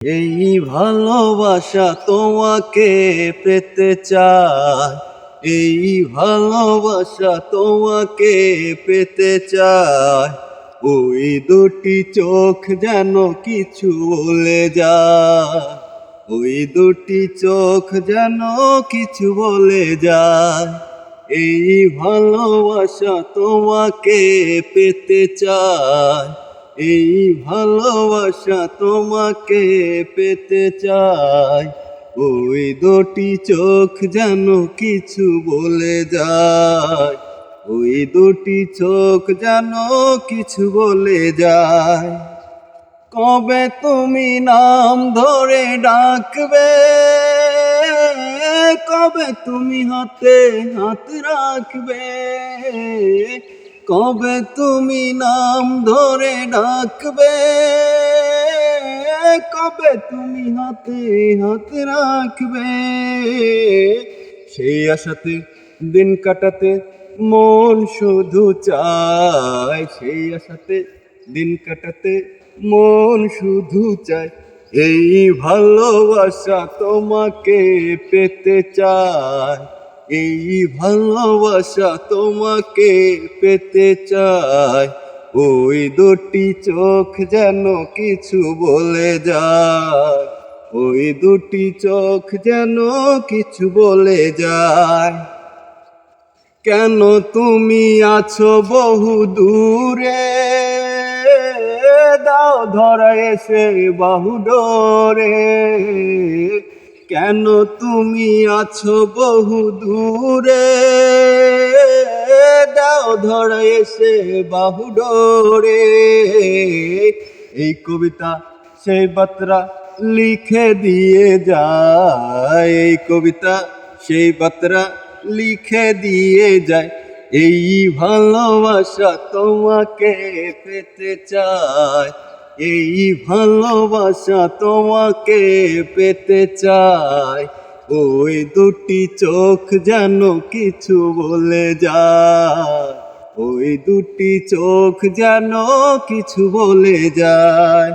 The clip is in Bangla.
এই ভালোবাসা তোমাকে পেতে চায়, এই ভালোবাসা তোমাকে পেতে চায়। ওই দুটি চোখ যেন কিছু বলে যায়, ওই দুটি চোখ যেন কিছু বলে যায়। এই ভালোবাসা তোমাকে পেতে চায়, এই ভালোবাসা তোমাকে পেতে চাই। ওই দুটি চোখ যেন কিছু বলে যায়, ওই দুটি চোখ যেন কিছু বলে যায়। কবে তুমি নাম ধরে ডাকবে, কবে তুমি হাতে হাত রাখবে, কবে তুমি নাম ধরে ডাকবে, কবে তুমি হাতে হাত রাখবে। সেই আশাতে দিন কাটাতে মন শুধু চায়, সেই আশাতে দিন কাটাতে মন শুধু চায়। এই ভালোবাসা তোমাকে পেতে চায়, এই ভালোবাসা তোমাকে পেতে চায়। ওই দুটি চোখ যেন কিছু বলে যায়, ওই দুটি চোখ যেন কিছু বলে যায়। কেন তুমি আছো বহু দূরে, দাও ধরা এসে বাহু ডোরে। কেন তুমি আছো বহু দূরে, দাও ধরা এসে বাহু ডোরে। এই কবিতা সেই বার্তা লিখে দিয়ে যায়, এই কবিতা সেই বার্তা লিখে দিয়ে যায়। এই ভালোবাসা তোমাকে পেতে চায়, এই ভালোবাসা তোমাকে পেতে চায়। ওই দুটি চোখ যেন কিছু বলে যায়, ওই দুটি চোখ যেন কিছু বলে যায়।